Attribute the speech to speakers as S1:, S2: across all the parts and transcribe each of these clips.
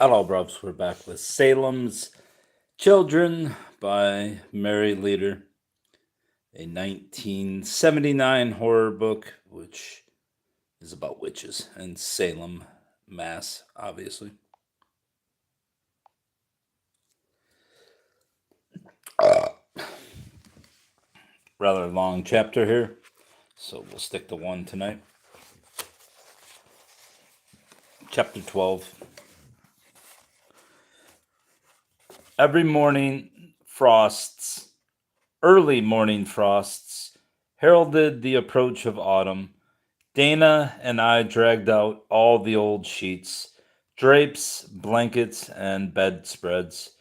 S1: Hello, Brubs. We're back with Salem's Children by Mary Leader, a 1979 horror book, which is about witches and Salem, Mass, obviously. Rather long chapter here, so we'll stick to one tonight. Chapter 12. Every morning, early morning frosts, heralded the approach of autumn. Dana and I dragged out all the old sheets, drapes, blankets, and bedspreads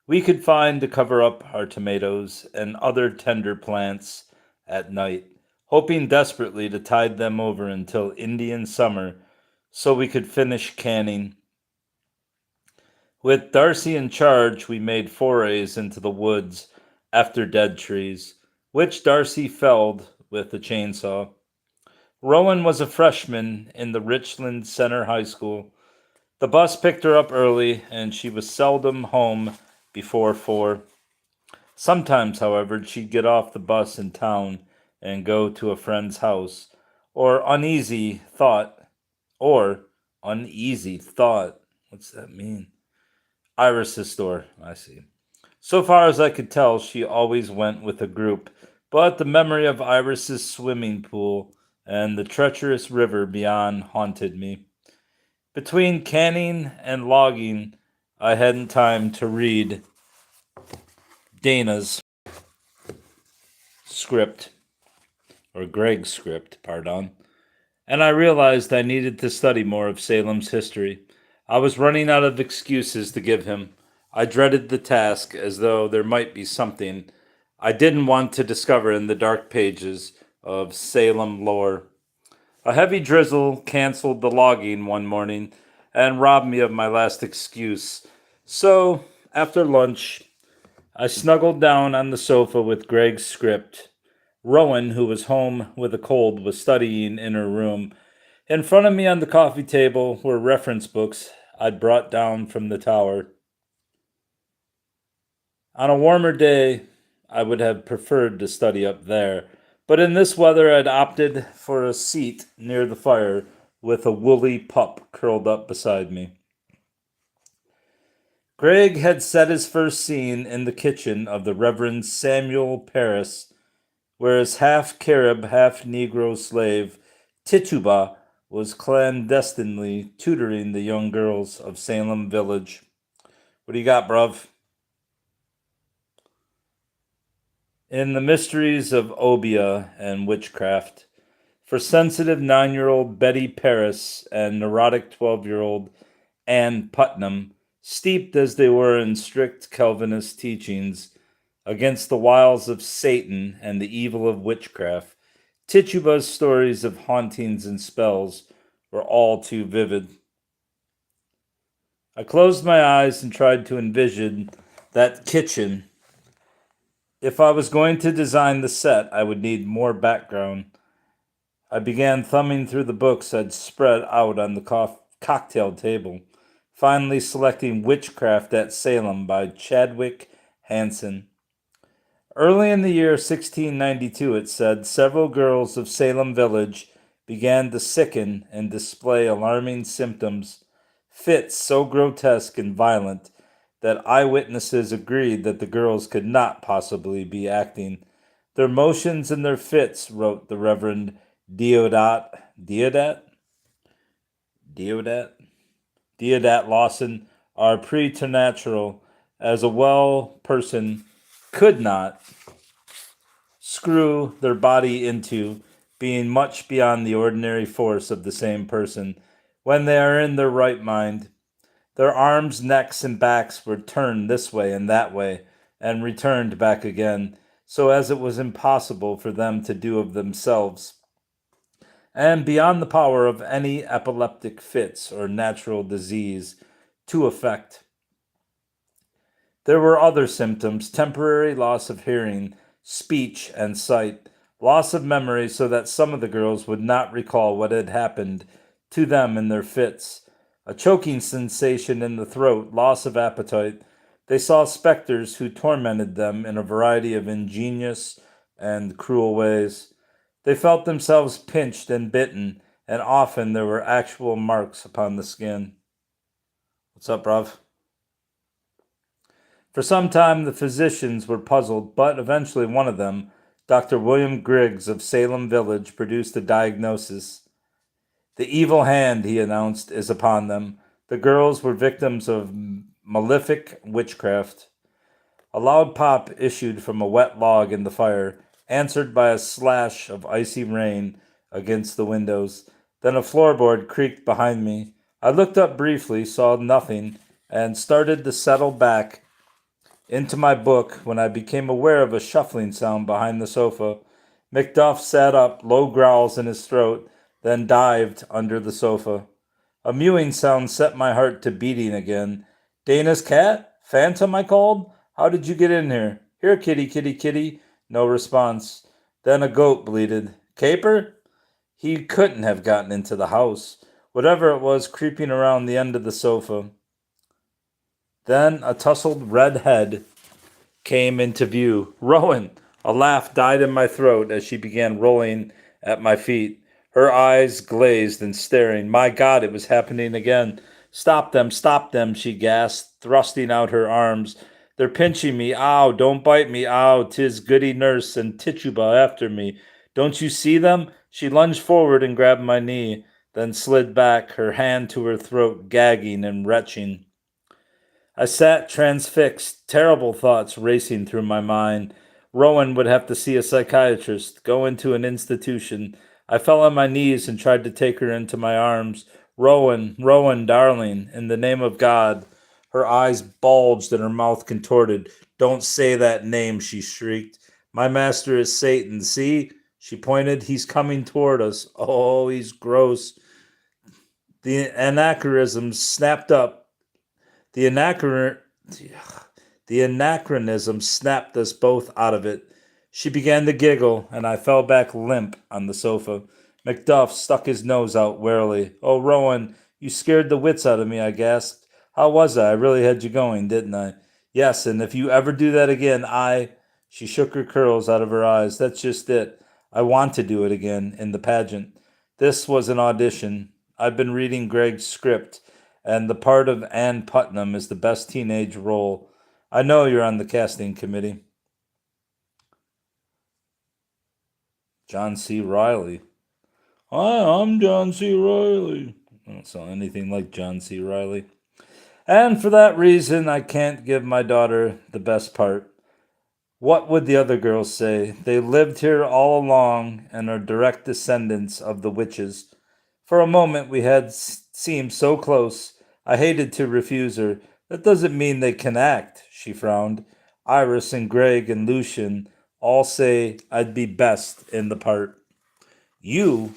S1: we could find to cover up our tomatoes and other tender plants at night, hoping desperately to tide them over until Indian summer so we could finish canning. With Darcy in charge, we made forays into the woods after dead trees, which Darcy felled with a chainsaw. Rowan was a freshman in the Richland Center High School. The bus picked her up early, and she was seldom home before 4. Sometimes, however, she'd get off the bus in town and go to a friend's house, or uneasy thought. What's that mean? Iris's store, I see. So far as I could tell, she always went with a group, but the memory of Iris's swimming pool and the treacherous river beyond haunted me. Between canning and logging, I hadn't time to read Dana's script, or Greg's script, pardon, and I realized I needed to study more of Salem's history. I was running out of excuses to give him. I dreaded the task as though there might be something I didn't want to discover in the dark pages of Salem lore. A heavy drizzle canceled the logging one morning and robbed me of my last excuse. So, after lunch, I snuggled down on the sofa with Greg's script. Rowan, who was home with a cold, was studying in her room. In front of me on the coffee table were reference books I'd brought down from the tower. On a warmer day, I would have preferred to study up there, but in this weather I'd opted for a seat near the fire with a woolly pup curled up beside me. Greg had set his first scene in the kitchen of the Reverend Samuel Paris, where his half-Carib, half-Negro slave, Tituba, was clandestinely tutoring the young girls of Salem Village. What do you got, bruv? In the mysteries of obeah and witchcraft, for sensitive 9-year-old Betty Paris and neurotic 12-year-old Ann Putnam, steeped as they were in strict Calvinist teachings against the wiles of Satan and the evil of witchcraft, Tituba's stories of hauntings and spells were all too vivid. I closed my eyes and tried to envision that kitchen. If I was going to design the set, I would need more background. I began thumbing through the books I'd spread out on the cocktail table, finally selecting Witchcraft at Salem by Chadwick Hansen. Early in the year 1692, it said, several girls of Salem Village began to sicken and display alarming symptoms, fits so grotesque and violent that eyewitnesses agreed that the girls could not possibly be acting. Their motions and their fits, wrote the Reverend Deodat Lawson, are preternatural, as a well person could not screw their body into, being much beyond the ordinary force of the same person, when they are in their right mind. Their arms, necks, and backs were turned this way and that way, and returned back again, so as it was impossible for them to do of themselves, and beyond the power of any epileptic fits or natural disease to affect. There were other symptoms: temporary loss of hearing, speech, and sight, loss of memory, so that some of the girls would not recall what had happened to them in their fits, a choking sensation in the throat, loss of appetite. They saw specters who tormented them in a variety of ingenious and cruel ways. They felt themselves pinched and bitten, and often there were actual marks upon the skin. What's up, Rob? For some time, the physicians were puzzled, but eventually one of them, Dr. William Griggs of Salem Village, produced a diagnosis. The evil hand, he announced, is upon them. The girls were victims of malefic witchcraft. A loud pop issued from a wet log in the fire, answered by a slash of icy rain against the windows. Then a floorboard creaked behind me. I looked up briefly, saw nothing, and started to settle back into my book when I became aware of a shuffling sound behind the sofa. Macduff sat up, low growls in his throat, then dived under the sofa. A mewing sound set my heart to beating again. Dana's cat? Phantom, I called. How did you get in here? Here, kitty, kitty, kitty. No response. Then a goat bleated. Caper? He couldn't have gotten into the house. Whatever it was creeping around the end of the sofa. Then a tousled red head came into view. Rowan! A laugh died in my throat as she began rolling at my feet, her eyes glazed and staring. My God, it was happening again. Stop them, she gasped, thrusting out her arms. They're pinching me. Ow, don't bite me. Ow, 'tis Goody Nurse and Tituba after me. Don't you see them? She lunged forward and grabbed my knee, then slid back, her hand to her throat, gagging and retching. I sat transfixed, terrible thoughts racing through my mind. Rowan would have to see a psychiatrist, go into an institution. I fell on my knees and tried to take her into my arms. Rowan, Rowan, darling, in the name of God. Her eyes bulged and her mouth contorted. Don't say that name, she shrieked. My master is Satan. See? She pointed. He's coming toward us. Oh, he's gross. The anachronism snapped up. The anachronism snapped us both out of it. She began to giggle, and I fell back limp on the sofa. Macduff stuck his nose out warily. Oh, Rowan, you scared the wits out of me, I gasped. How was I? I really had you going, didn't I? Yes, and if you ever do that again, She shook her curls out of her eyes. That's just it. I want to do it again, in the pageant. This was an audition. I've been reading Greg's script, and the part of Ann Putnam is the best teenage role. I know you're on the casting committee. John C. Reilly. Hi, I'm John C. Reilly. I don't sound anything like John C. Reilly. And for that reason, I can't give my daughter the best part. What would the other girls say? They lived here all along and are direct descendants of the witches. For a moment, we had seemed so close. I hated to refuse her. That doesn't mean they can act, she frowned. Iris and Greg and Lucian all say I'd be best in the part. You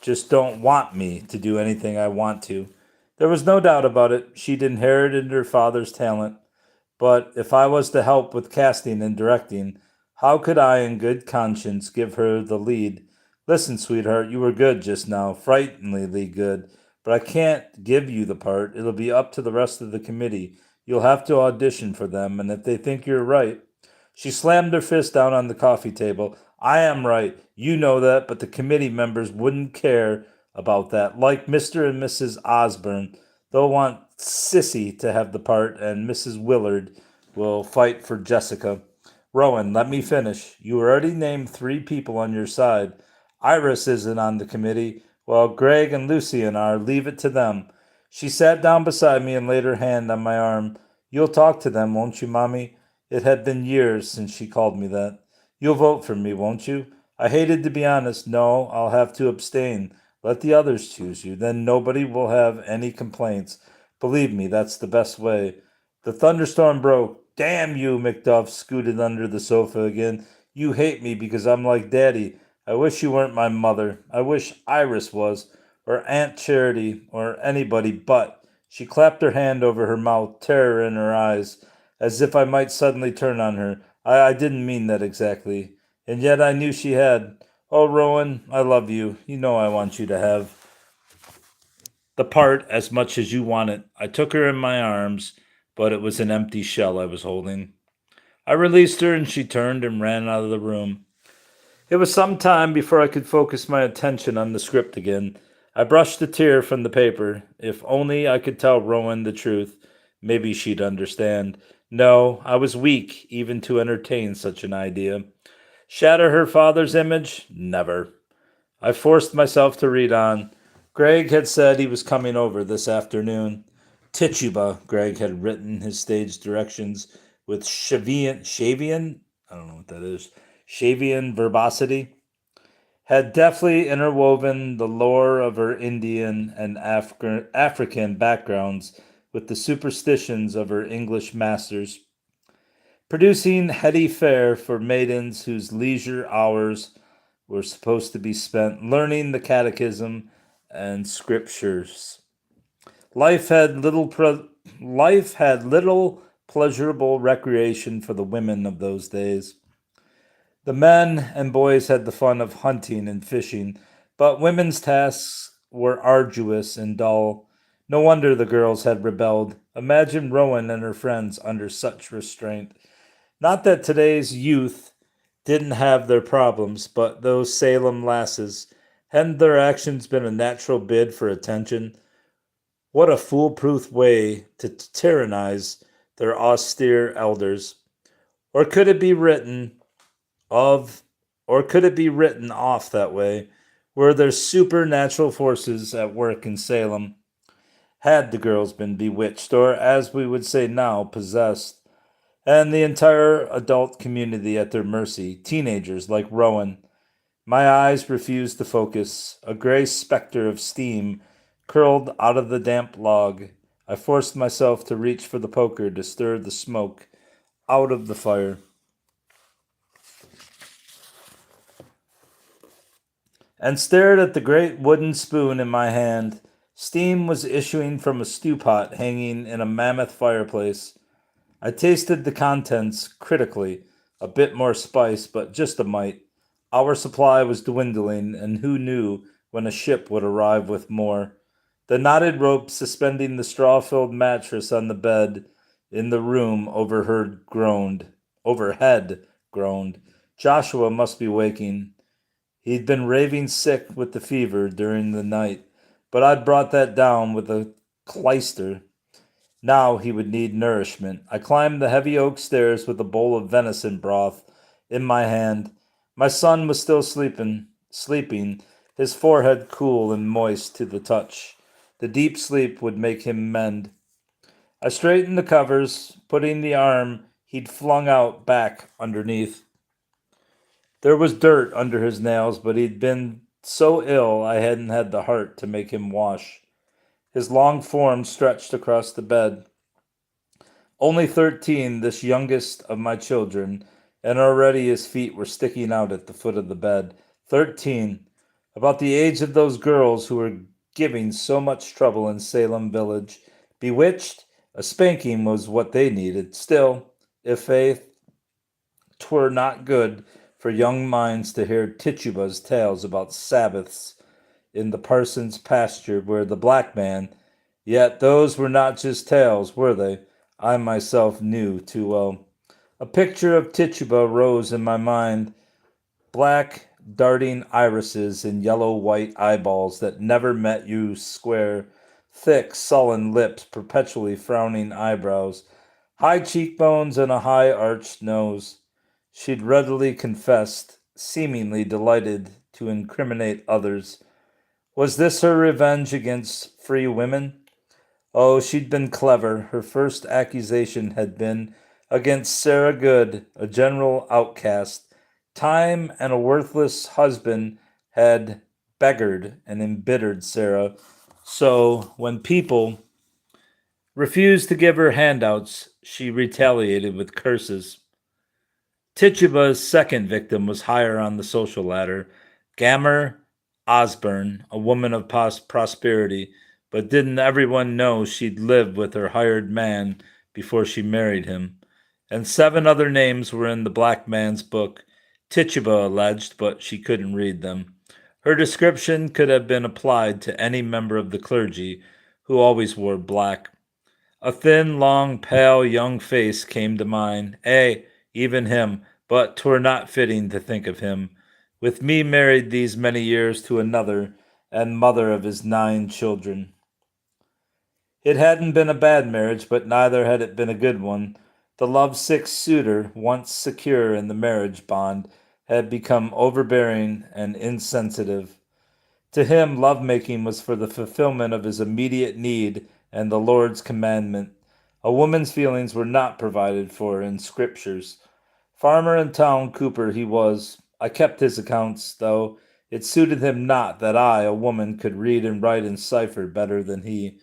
S1: just don't want me to do anything I want to. There was no doubt about it. She'd inherited her father's talent. But if I was to help with casting and directing, how could I, in good conscience, give her the lead? Listen, sweetheart, you were good just now, frighteningly good, but I can't give you the part. It'll be up to the rest of the committee. You'll have to audition for them, and if they think you're right. She slammed her fist down on the coffee table. I am right. You know that, but the committee members wouldn't care about that. Like Mr. and Mrs. Osborne, they'll want Sissy to have the part, and Mrs. Willard will fight for Jessica. Rowan, let me finish. You already named 3 people on your side. Iris isn't on the committee. Well, Greg and Lucian are. Leave it to them. She sat down beside me and laid her hand on my arm. You'll talk to them, won't you, Mommy? It had been years since she called me that. You'll vote for me, won't you? I hated to be honest. No, I'll have to abstain. Let the others choose you. Then nobody will have any complaints. Believe me, that's the best way. The thunderstorm broke. Damn you, Macduff scooted under the sofa again. You hate me because I'm like Daddy. I wish you weren't my mother. I wish Iris was, or Aunt Charity, or anybody but. She clapped her hand over her mouth, terror in her eyes, as if I might suddenly turn on her. I didn't mean that exactly. And yet I knew she had. Oh, Rowan, I love you. You know I want you to have. the part as much as you want it. I took her in my arms, but it was an empty shell I was holding. I released her and she turned and ran out of the room. It was some time before I could focus my attention on the script again. I brushed a tear from the paper. If only I could tell Rowan the truth, maybe she'd understand. No, I was weak even to entertain such an idea. Shatter her father's image? Never. I forced myself to read on. Greg had said he was coming over this afternoon. Tituba, Greg had written his stage directions with Shavian, I don't know what that is, Shavian verbosity, had deftly interwoven the lore of her Indian and African backgrounds with the superstitions of her English masters, producing heady fare for maidens whose leisure hours were supposed to be spent learning the catechism and scriptures. Life had little pleasurable recreation for the women of those days. The men and boys had the fun of hunting and fishing, but women's tasks were arduous and dull. No wonder the girls had rebelled. Imagine Rowan and her friends under such restraint. Not that today's youth didn't have their problems, but those Salem lasses, hadn't their actions been a natural bid for attention? What a foolproof way to tyrannize their austere elders. Or could it be written of, or could it be written off that way? Were there supernatural forces at work in Salem? Had the girls been bewitched, or as we would say now, possessed? And the entire adult community at their mercy, teenagers like Rowan. My eyes refused to focus. A gray specter of steam curled out of the damp log. I forced myself to reach for the poker to stir the smoke out of the fire, and stared at the great wooden spoon in my hand. Steam was issuing from a stew pot hanging in a mammoth fireplace. I tasted the contents critically. A bit more spice, but just a mite. Our supply was dwindling, and who knew when a ship would arrive with more? The knotted rope suspending the straw-filled mattress on the bed in the room overhead groaned. Joshua must be waking. He'd been raving sick with the fever during the night, but I'd brought that down with a clyster. Now he would need nourishment. I climbed the heavy oak stairs with a bowl of venison broth in my hand. My son was still sleeping, his forehead cool and moist to the touch. The deep sleep would make him mend. I straightened the covers, putting the arm he'd flung out back underneath. There was dirt under his nails, but he'd been so ill I hadn't had the heart to make him wash. His long form stretched across the bed. Only 13, this youngest of my children, and already his feet were sticking out at the foot of the bed. 13, about the age of those girls who were giving so much trouble in Salem village. Bewitched? A spanking was what they needed. Still, if faith, 'twere not good for young minds to hear Tituba's tales about Sabbaths in the parson's pasture where the black man, yet those were not just tales, were they? I myself knew too well. A picture of Tituba rose in my mind, black darting irises and yellow-white eyeballs that never met you square, thick, sullen lips, perpetually frowning eyebrows, high cheekbones, and a high-arched nose. She'd readily confessed, seemingly delighted to incriminate others. Was this her revenge against free women? Oh, she'd been clever. Her first accusation had been against Sarah Good, a general outcast. Time and a worthless husband had beggared and embittered Sarah. So when people refused to give her handouts, she retaliated with curses. Tituba's second victim was higher on the social ladder. Gammer Osborne, a woman of prosperity, but didn't everyone know she'd lived with her hired man before she married him? And 7 other names were in the black man's book. Tituba alleged, but she couldn't read them. Her description could have been applied to any member of the clergy who always wore black. A thin, long, pale young face came to mind, even him, but 'twere not fitting to think of him, with me married these many years to another, and mother of his 9 children. It hadn't been a bad marriage, but neither had it been a good one. The love-sick suitor, once secure in the marriage bond, had become overbearing and insensitive. To him, lovemaking was for the fulfillment of his immediate need and the Lord's commandment. A woman's feelings were not provided for in scriptures. Farmer and town cooper he was. I kept his accounts, though it suited him not that I, a woman, could read and write in cipher better than he.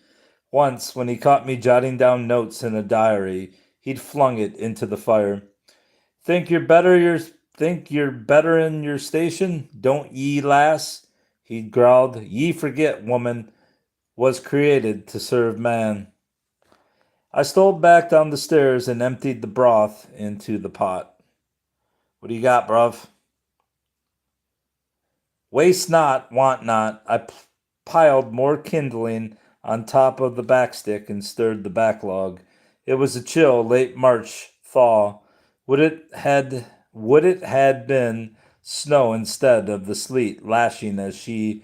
S1: Once, when he caught me jotting down notes in a diary, he'd flung it into the fire. Think you're better in your station, don't ye, lass? He growled. Ye forget, woman was created to serve man. I stole back down the stairs and emptied the broth into the pot. What do you got, bruv? Waste not, want not. I piled more kindling on top of the backstick and stirred the backlog. It was a chill, late March thaw. Would it had been snow instead of the sleet lashing as she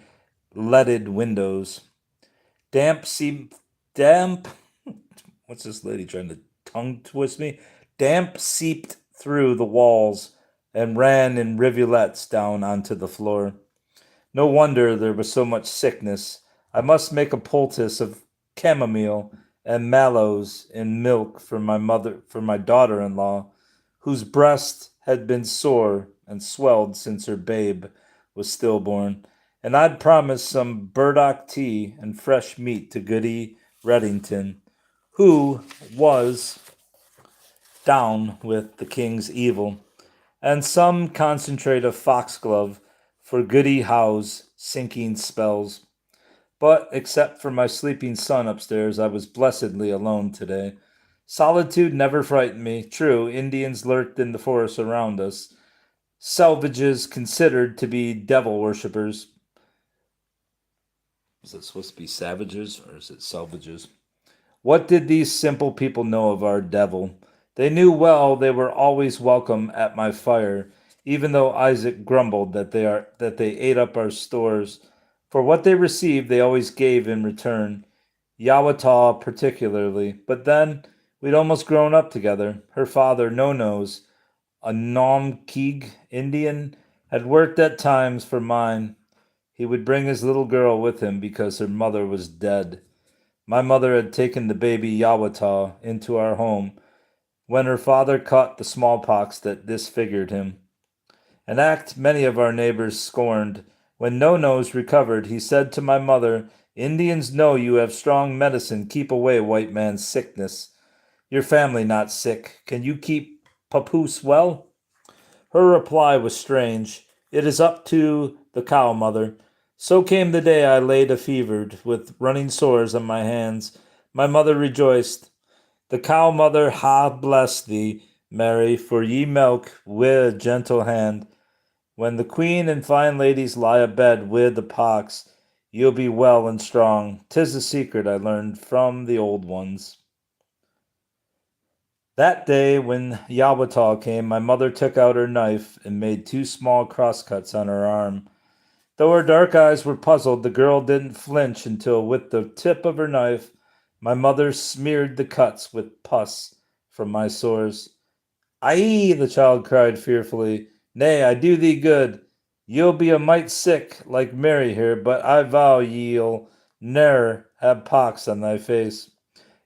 S1: leaded windows. Damp seep damp what's this lady trying to tongue twist me? Damp seeped through the walls and ran in rivulets down onto the floor. No wonder there was so much sickness. I must make a poultice of chamomile and mallows in milk for my daughter-in-law, whose breast had been sore and swelled since her babe was stillborn, and I'd promised some burdock tea and fresh meat to Goody Reddington, who was down with the king's evil, and some concentrate of foxglove for Goody Howe's sinking spells. But except for my sleeping son upstairs, I was blessedly alone today. Solitude never frightened me. True, Indians lurked in the forest around us, selvages considered to be devil worshippers. Is it supposed to be savages or is it selvages? What did these simple people know of our devil? They knew well they were always welcome at my fire, even though Isaac grumbled that they ate up our stores. For what they received, they always gave in return. Yawata particularly. But then we'd almost grown up together. Her father, No Nose, a Nomkig Indian, had worked at times for mine. He would bring his little girl with him because her mother was dead. My mother had taken the baby Yawata into our home when her father caught the smallpox that disfigured him. An act many of our neighbors scorned. When No Nose recovered, he said to my mother, Indians know you have strong medicine. Keep away white man's sickness. Your family not sick. Can you keep papoose well? Her reply was strange. It is up to the cow, mother. So came the day I laid a-fevered, with running sores on my hands. My mother rejoiced. The cow mother ha bless thee, Mary, for ye milk wi' a gentle hand. When the queen and fine ladies lie abed wi' the pox, you'll be well and strong. 'Tis a secret I learned from the old ones. That day, when Yawata came, my mother took out her knife and made 2 small crosscuts on her arm. Though her dark eyes were puzzled, the girl didn't flinch until, with the tip of her knife, my mother smeared the cuts with pus from my sores. Aye, the child cried fearfully. Nay, I do thee good. Ye'll be a mite sick, like Mary here, but I vow ye'll ne'er have pox on thy face.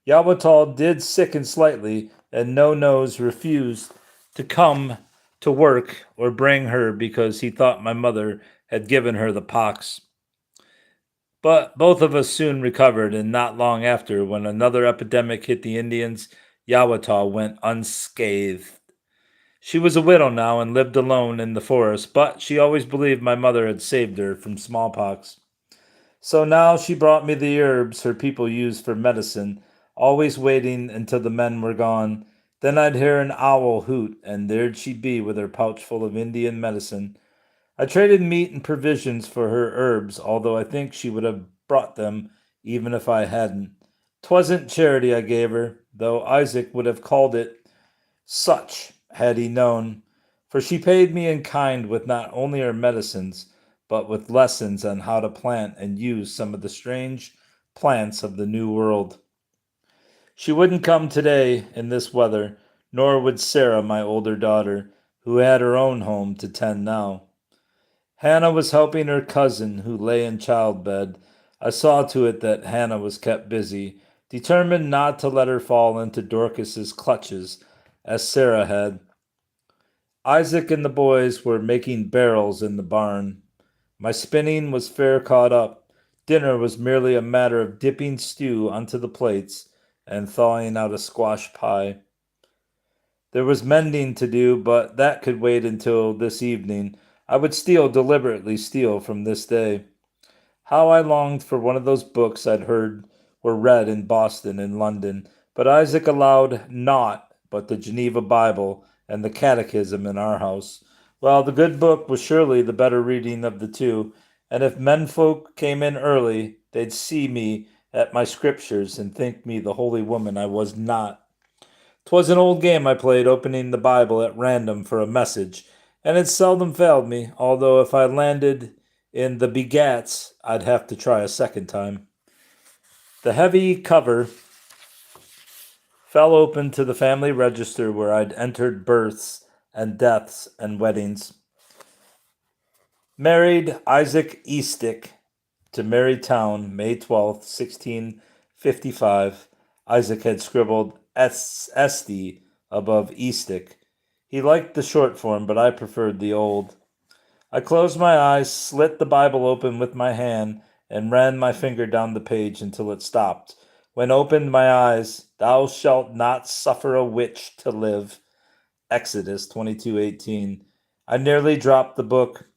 S1: Yawatol did sicken slightly, and No Nose refused to come to work or bring her because he thought my mother had given her the pox. But both of us soon recovered, and not long after, when another epidemic hit the Indians, Yawata went unscathed. She was a widow now and lived alone in the forest, but she always believed my mother had saved her from smallpox. So now she brought me the herbs her people used for medicine, always waiting until the men were gone. Then I'd hear an owl hoot, and there'd she be with her pouch full of Indian medicine. I traded meat and provisions for her herbs, although I think she would have brought them even if I hadn't. 'Twasn't charity I gave her, though Isaac would have called it such had he known, for she paid me in kind with not only her medicines, but with lessons on how to plant and use some of the strange plants of the New World. She wouldn't come today in this weather, nor would Sarah, my older daughter, who had her own home to tend now. Hannah was helping her cousin, who lay in childbed. I saw to it that Hannah was kept busy, determined not to let her fall into Dorcas's clutches, as Sarah had. Isaac and the boys were making barrels in the barn. My spinning was fair caught up. Dinner was merely a matter of dipping stew onto the plates and thawing out a squash pie. There was mending to do, but that could wait until this evening. I would deliberately steal from this day. How I longed for one of those books I'd heard were read in Boston and London, but Isaac allowed naught but the Geneva Bible and the Catechism in our house. Well, the good book was surely the better reading of the two, and if menfolk came in early, they'd see me at my scriptures and think me the holy woman I was not. 'Twas an old game I played, opening the Bible at random for a message, and it seldom failed me, although if I landed in the begats, I'd have to try a second time. The heavy cover fell open to the family register where I'd entered births and deaths and weddings. Married Isaac Eastick to Mary Town, May 12th, 1655. Isaac had scribbled SD above Eastick. He liked the short form, but I preferred the old. I closed my eyes, slit the Bible open with my hand, and ran my finger down the page until it stopped. When opened my eyes, thou shalt not suffer a witch to live. Exodus 22:18. I nearly dropped the book.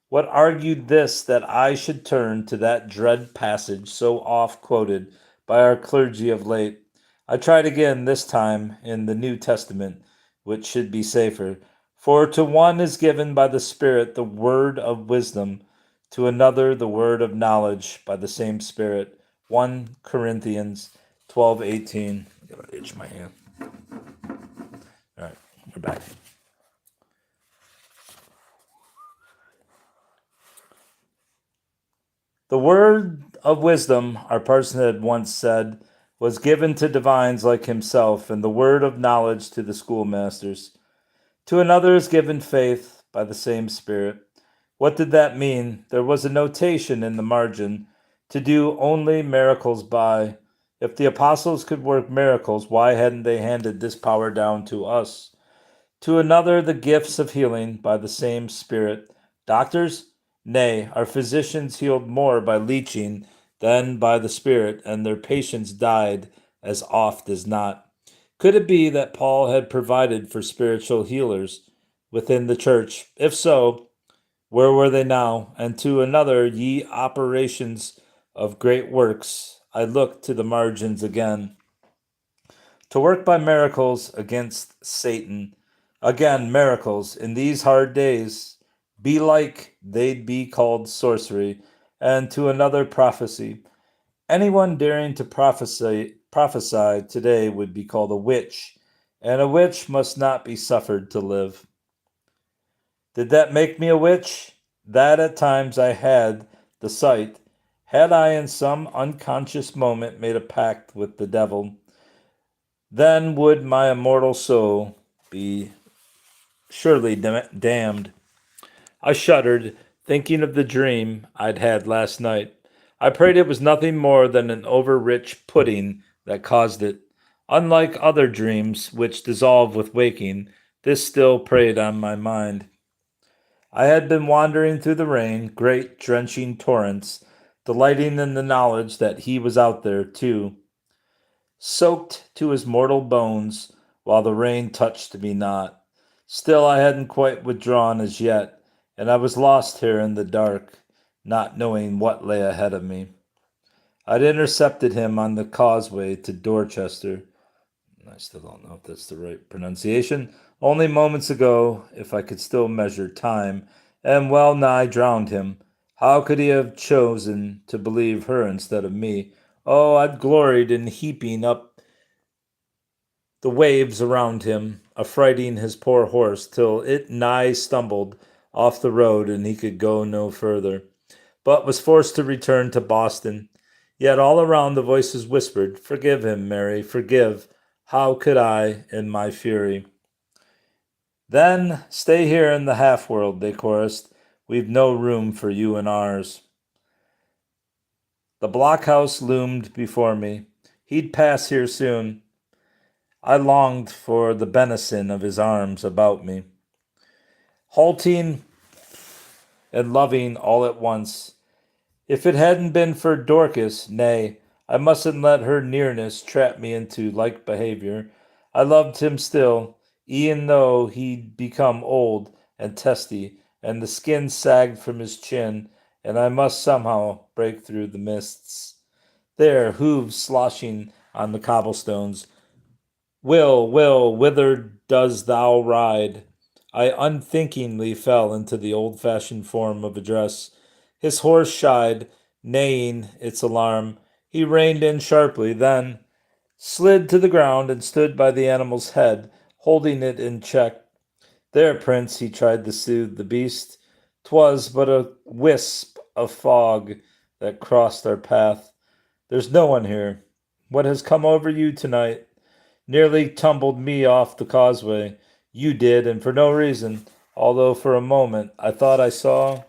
S1: What argued this that I should turn to that dread passage so oft quoted by our clergy of late? I tried again, this time in the New Testament, which should be safer. For to one is given by the Spirit the word of wisdom, to another the word of knowledge by the same Spirit. 1 Corinthians 12:18. I'm gonna itch my hand. All right, we're back. The word of wisdom, our parson had once said, was given to divines like himself, and the word of knowledge to the schoolmasters. To another is given faith by the same Spirit. What did that mean? There was a notation in the margin, to do only miracles by. If the apostles could work miracles, why hadn't they handed this power down to us? To another, the gifts of healing by the same Spirit. Doctors? Nay, our physicians healed more by leeching than by the Spirit, and their patients died as oft as not. Could it be that Paul had provided for spiritual healers within the church? If so, where were they now? And to another, ye operations of great works. I looked to the margins again. To work by miracles against Satan. Again, miracles in these hard days. Belike they'd be called sorcery, and to another prophecy. Anyone daring to prophesy today would be called a witch, and a witch must not be suffered to live. Did that make me a witch? That at times I had the sight. Had I in some unconscious moment made a pact with the devil, then would my immortal soul be surely damned. I shuddered, thinking of the dream I'd had last night. I prayed it was nothing more than an over-rich pudding that caused it. Unlike other dreams, which dissolve with waking, this still preyed on my mind. I had been wandering through the rain, great drenching torrents, delighting in the knowledge that he was out there, too, soaked to his mortal bones, while the rain touched me not. Still I hadn't quite withdrawn as yet, and I was lost here in the dark, not knowing what lay ahead of me. I'd intercepted him on the causeway to Dorchester. I still don't know if that's the right pronunciation. Only moments ago, if I could still measure time, and well nigh drowned him. How could he have chosen to believe her instead of me? Oh, I'd gloried in heaping up the waves around him, affrighting his poor horse till it nigh stumbled off the road and he could go no further, but was forced to return to Boston. Yet all around the voices whispered, "Forgive him, Mary, forgive." How could I in my fury? Then stay here in the half world, they chorused. We've no room for you in ours. The blockhouse loomed before me. He'd pass here soon. I longed for the benison of his arms about me. Halting and loving all at once. If it hadn't been for Dorcas, nay, I mustn't let her nearness trap me into like behavior. I loved him still, e'en though he'd become old and testy, and the skin sagged from his chin, and I must somehow break through the mists. There, hooves sloshing on the cobblestones. Will, whither does thou ride? I unthinkingly fell into the old fashioned form of address. His horse shied, neighing its alarm. He reined in sharply, then slid to the ground and stood by the animal's head, holding it in check. There, Prince, he tried to soothe the beast. 'Twas but a wisp of fog that crossed our path. There's no one here. What has come over you tonight? Nearly tumbled me off the causeway. You did, and for no reason, although for a moment I thought I saw.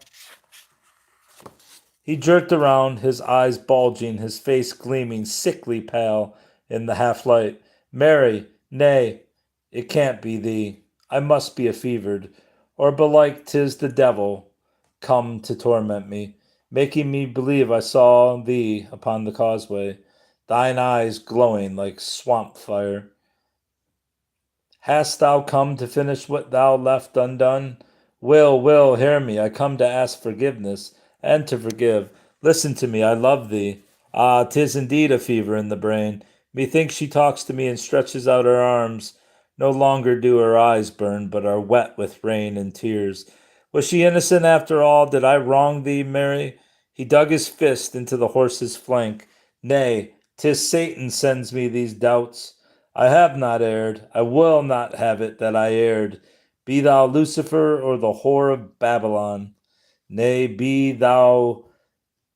S1: He jerked around, his eyes bulging, his face gleaming sickly pale in the half light. Mary, nay, it can't be thee. I must be a-fevered, or belike 'tis the devil come to torment me, making me believe I saw thee upon the causeway, thine eyes glowing like swamp fire. Hast thou come to finish what thou left undone? Will, hear me. I come to ask forgiveness and to forgive. Listen to me. I love thee. Ah, 'tis indeed a fever in the brain. Methinks she talks to me and stretches out her arms. No longer do her eyes burn, but are wet with rain and tears. Was she innocent after all? Did I wrong thee, Mary? He dug his fist into the horse's flank. Nay, 'tis Satan sends me these doubts. I have not erred. I will not have it that I erred. Be thou Lucifer or the whore of Babylon. Nay, be thou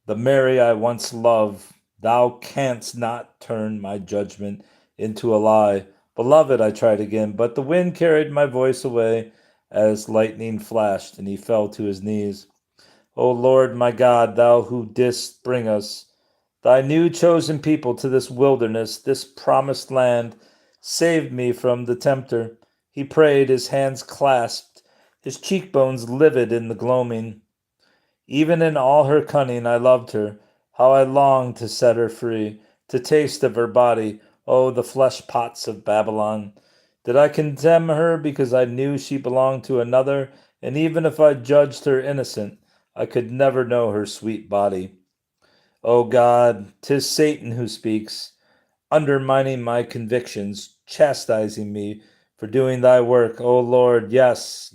S1: the Mary I once loved. Thou canst not turn my judgment into a lie. Beloved, I tried again, but the wind carried my voice away as lightning flashed, and he fell to his knees. O Lord my God, thou who didst bring us, thy new chosen people, to this wilderness, this promised land, save me from the tempter. He prayed, his hands clasped, his cheekbones livid in the gloaming. Even in all her cunning, I loved her. How I longed to set her free, to taste of her body, oh, the flesh pots of Babylon. Did I condemn her because I knew she belonged to another? And even if I judged her innocent, I could never know her sweet body. O God, 'tis Satan who speaks, undermining my convictions, chastising me for doing thy work. O Lord, yes,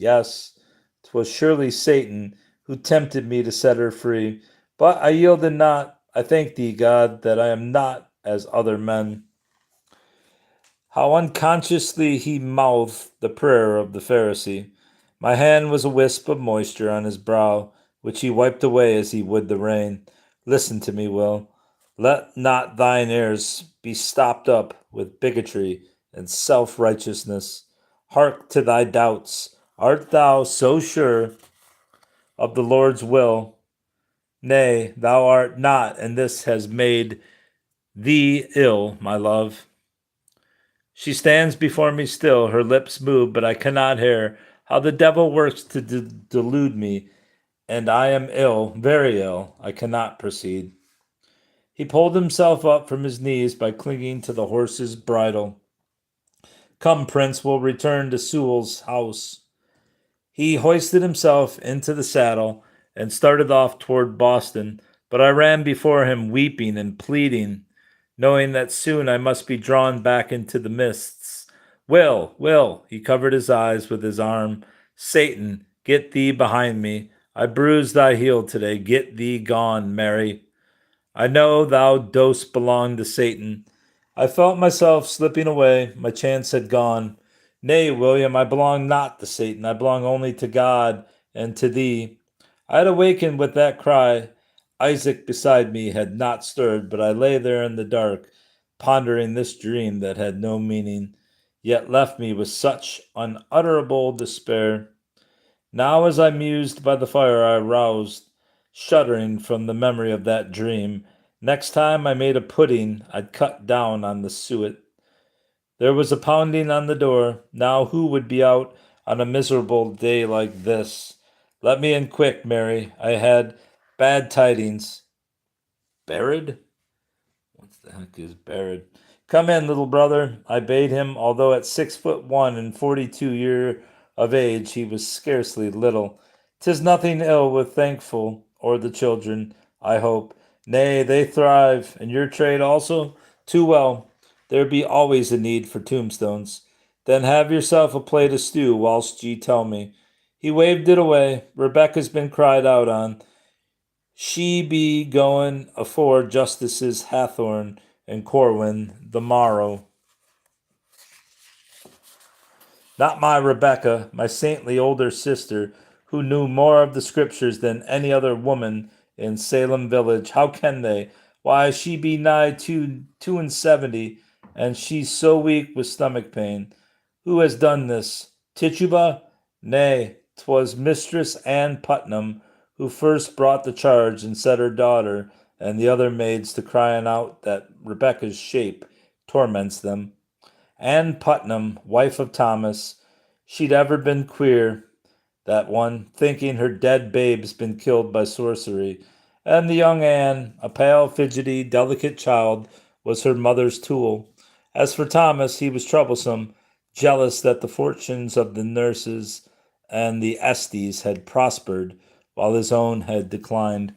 S1: 'twas surely Satan who tempted me to set her free. But I yielded not. I thank thee, God, that I am not as other men. How unconsciously he mouthed the prayer of the Pharisee. My hand was a wisp of moisture on his brow, which he wiped away as he would the rain. Listen to me, Will. Let not thine ears be stopped up with bigotry and self-righteousness. Hark to thy doubts. Art thou so sure of the Lord's will? Nay, thou art not, and this has made thee ill, my love. She stands before me still, her lips move, but I cannot hear. How the devil works to delude me, and I am ill, very ill. I cannot proceed. He pulled himself up from his knees by clinging to the horse's bridle. Come, Prince, we'll return to Sewell's house. He hoisted himself into the saddle and started off toward Boston, but I ran before him, weeping and pleading, knowing that soon I must be drawn back into the mists. Will, he covered his eyes with his arm. Satan, get thee behind me. I bruised thy heel today. Get thee gone, Mary. I know thou dost belong to Satan. I felt myself slipping away. My chance had gone. Nay, William, I belong not to Satan. I belong only to God and to thee. I had awakened with that cry. Isaac beside me had not stirred, but I lay there in the dark, pondering this dream that had no meaning, yet left me with such unutterable despair. Now, as I mused by the fire, I roused, shuddering from the memory of that dream. Next time I made a pudding, I'd cut down on the suet. There was a pounding on the door. Now, who would be out on a miserable day like this? Let me in quick, Mary. I had bad tidings. Buried? What the heck is buried? Come in, little brother. I bade him, although at 6 foot 1 and 42 year of age, he was scarcely little. 'Tis nothing ill with thankful, or the children, I hope. Nay, they thrive, and your trade also? Too well. There be always a need for tombstones. Then have yourself a plate of stew whilst ye tell me. He waved it away. Rebecca's been cried out on. She be goin' afore Justices Hathorne and Corwin the morrow. Not my Rebecca, my saintly older sister, who knew more of the scriptures than any other woman in Salem village. How can they? Why, she be nigh 2 and 70, and she's so weak with stomach pain. Who has done this? Tituba? Nay, 'twas Mistress Ann Putnam who first brought the charge and set her daughter and the other maids to crying out that Rebecca's shape torments them. Ann Putnam, wife of Thomas, she'd ever been queer, that one, thinking her dead babe's been killed by sorcery. And the young Anne, a pale, fidgety, delicate child, was her mother's tool. As for Thomas, he was troublesome, jealous that the fortunes of the nurses and the Estes had prospered, while his own had declined.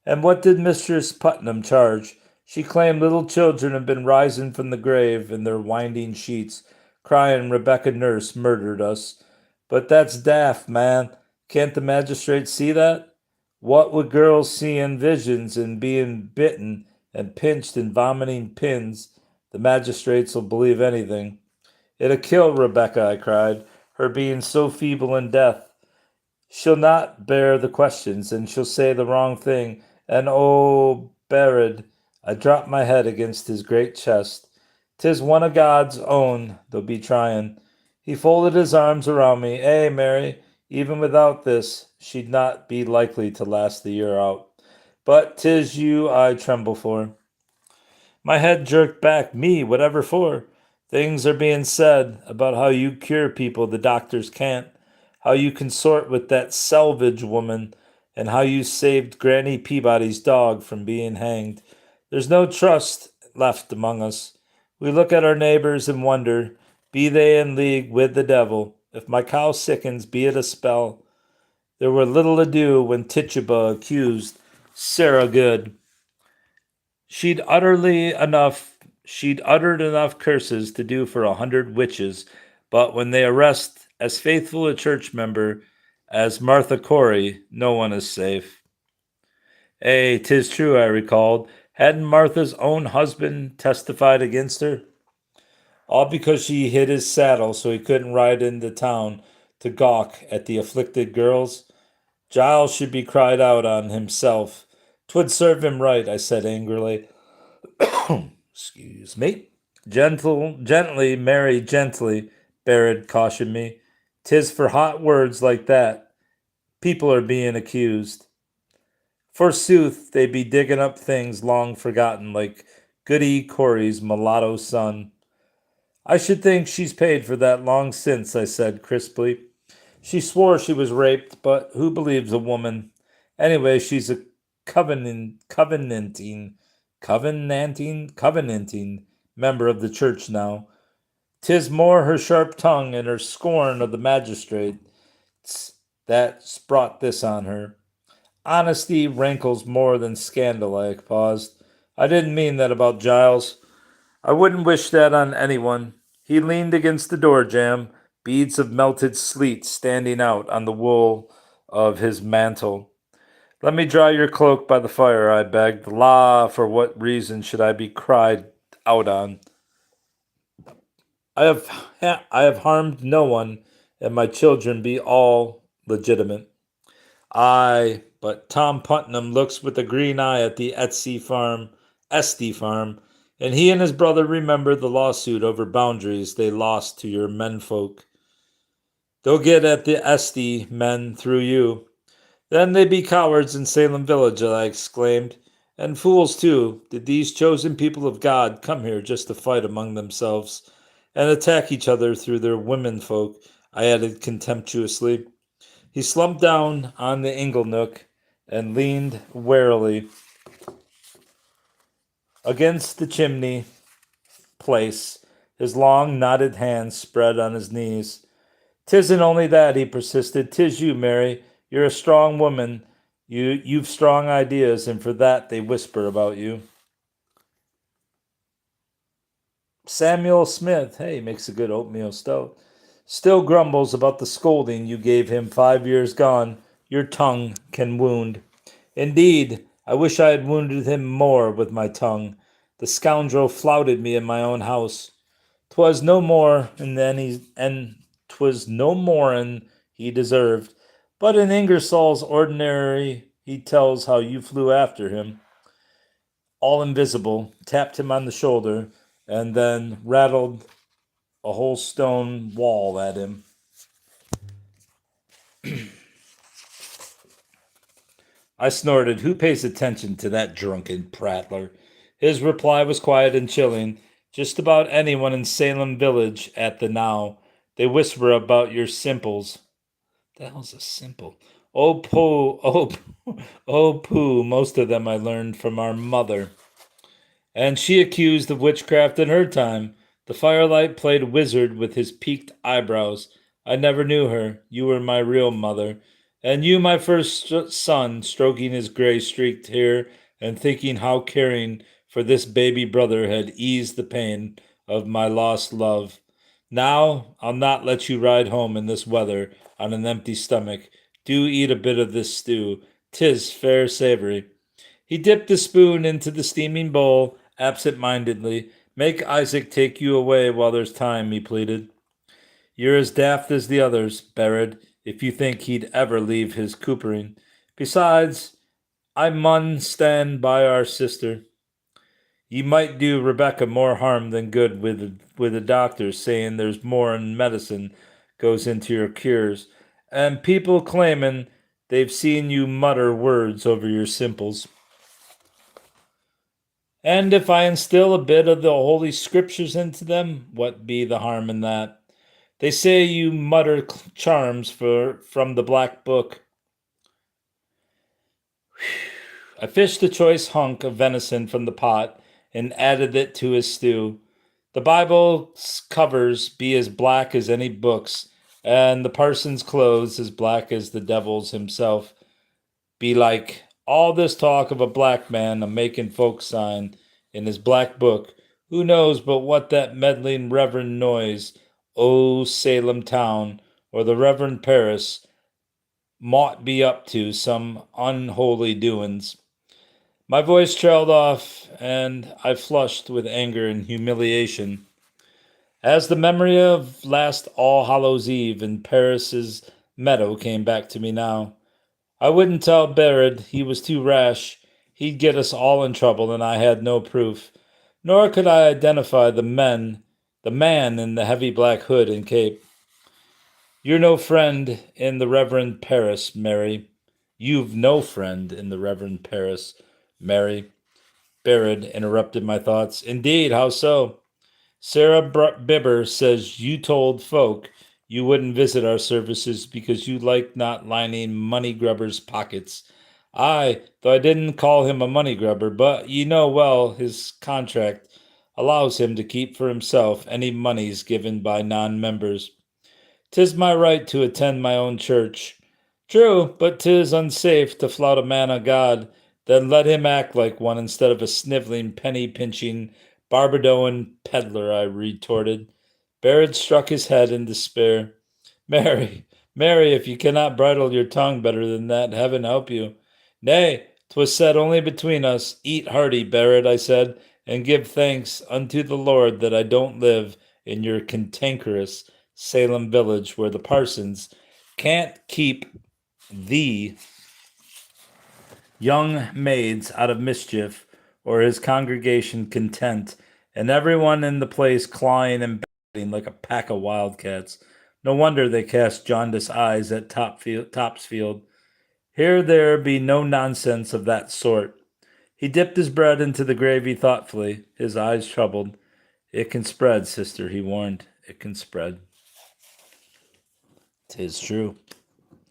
S1: And what did Mistress Putnam charge? She claimed little children had been rising from the grave in their winding sheets, crying, Rebecca Nurse murdered us. But that's daft, man. Can't the magistrates see that? What would girls see in visions and being bitten and pinched and vomiting pins? The magistrates will believe anything. It'll kill Rebecca, I cried, her being so feeble in death. She'll not bear the questions, and she'll say the wrong thing. And oh, Berid, I dropped my head against his great chest. 'Tis one of God's own they'll be trying. He folded his arms around me. Eh, Mary, even without this, she'd not be likely to last the year out. But 'tis you I tremble for. My head jerked back. Me, whatever for? Things are being said about how you cure people the doctors can't, how you consort with that Selvage woman, and how you saved Granny Peabody's dog from being hanged. There's no trust left among us. We look at our neighbors and wonder, be they in league with the devil? If my cow sickens, be it a spell. There were little ado when Tituba accused Sarah Good. She'd uttered enough curses to do for 100 witches, but when they arrest as faithful a church member as Martha Corey, no one is safe. 'Tis true, I recalled. Hadn't Martha's own husband testified against her? All because she hid his saddle so he couldn't ride into town to gawk at the afflicted girls. Giles should be cried out on himself. 'Twould serve him right, I said angrily. Excuse me. Gently, Mary, gently, Barrett cautioned me. 'Tis for hot words like that people are being accused. Forsooth, they be digging up things long forgotten, like Goody Corey's mulatto son. I should think she's paid for that long since, I said crisply. She swore she was raped, but who believes a woman? Anyway, she's a covenanting member of the church now. 'Tis more her sharp tongue and her scorn of the magistrates that's brought this on her. Honesty rankles more than scandal, I paused. I didn't mean that about Giles. I wouldn't wish that on anyone. He leaned against the door jamb, beads of melted sleet standing out on the wool of his mantle. Let me dry your cloak by the fire, I begged. La, for what reason should I be cried out on? I have I have harmed no one, and my children be all legitimate. Aye, but Tom Putnam looks with a green eye at the Esty farm, and he and his brother remember the lawsuit over boundaries they lost to your menfolk. They'll get at the Esty men through you. Then they be cowards in Salem village, I exclaimed. And fools too. Did these chosen people of God come here just to fight among themselves and attack each other through their womenfolk? I added contemptuously. He slumped down on the inglenook and leaned warily against the chimney place, his long knotted hands spread on his knees. "'Tisn't only that," he persisted. "'Tis you, Mary. You're a strong woman. You've strong ideas, and for that they whisper about you." Samuel Smith, hey, makes a good oatmeal stout, still grumbles about the scolding you gave him 5 years gone. Your tongue can wound. Indeed, I wish I had wounded him more with my tongue. The scoundrel flouted me in my own house. 'Twas no more, and 'twas no more'n he deserved. But in Ingersoll's ordinary, he tells how you flew after him, all invisible, tapped him on the shoulder, and then rattled a whole stone wall at him. I snorted. Who pays attention to that drunken prattler? His reply was quiet and chilling. Just about anyone in Salem village at the now. They whisper about your simples. The hell's a simple? Oh, pooh, oh, pooh. Most of them I learned from our mother. And she accused of witchcraft in her time. The firelight played wizard with his peaked eyebrows. I never knew her. You were my real mother. And you, my first son, stroking his gray streaked hair and thinking how caring for this baby brother had eased the pain of my lost love. Now I'll not let you ride home in this weather on an empty stomach. Do eat a bit of this stew. 'Tis fair savory. He dipped the spoon into the steaming bowl absent-mindedly. Make Isaac take you away while there's time, he pleaded. You're as daft as the others, Berrid, if you think he'd ever leave his coopering. Besides, I mun stand by our sister. You might do Rebecca more harm than good with the doctors saying there's more in medicine goes into your cures, and people claiming they've seen you mutter words over your simples. And if I instill a bit of the Holy Scriptures into them, what be the harm in that? They say you mutter charms from the Black Book. I fished a choice hunk of venison from the pot and added it to his stew. The Bible's covers be as black as any books, and the parson's clothes as black as the devil's himself. Be like all this talk of a black man a making folk sign in his black book. Who knows but what that meddling Reverend Noise, O Salem town, or the Reverend Paris, mought be up to some unholy doings. My voice trailed off, and I flushed with anger and humiliation as the memory of last All Hallows Eve in Paris's meadow came back to me now. I wouldn't tell Berrid, he was too rash. He'd get us all in trouble, and I had no proof. Nor could I identify the man in the heavy black hood and cape. You're no friend in the Reverend Paris, Mary. You've no friend in the Reverend Paris, Mary. Berrid interrupted my thoughts. Indeed, how so? Sarah Bibber says you told folk you wouldn't visit our services because you liked not lining money grubbers' pockets. Aye, though I didn't call him a money grubber, but ye know well his contract allows him to keep for himself any moneys given by non-members. 'Tis my right to attend my own church. True, but 'tis unsafe to flout a man of God. Then let him act like one instead of a sniveling, penny-pinching, Barbadoan peddler, I retorted. Barrett struck his head in despair. Mary, Mary, if you cannot bridle your tongue better than that, heaven help you. Nay, 'twas said only between us. Eat hearty, Barrett, I said, and give thanks unto the Lord that I don't live in your cantankerous Salem village where the parsons can't keep the young maids out of mischief or his congregation content, and everyone in the place clawing and batting like a pack of wildcats. No wonder they cast jaundiced eyes at Topsfield. Here there be no nonsense of that sort. He dipped his bread into the gravy thoughtfully, his eyes troubled. It can spread, sister, he warned. It can spread. 'Tis true.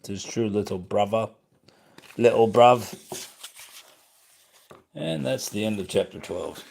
S1: 'Tis true, little brother. Little bruv. And that's the end of chapter 12.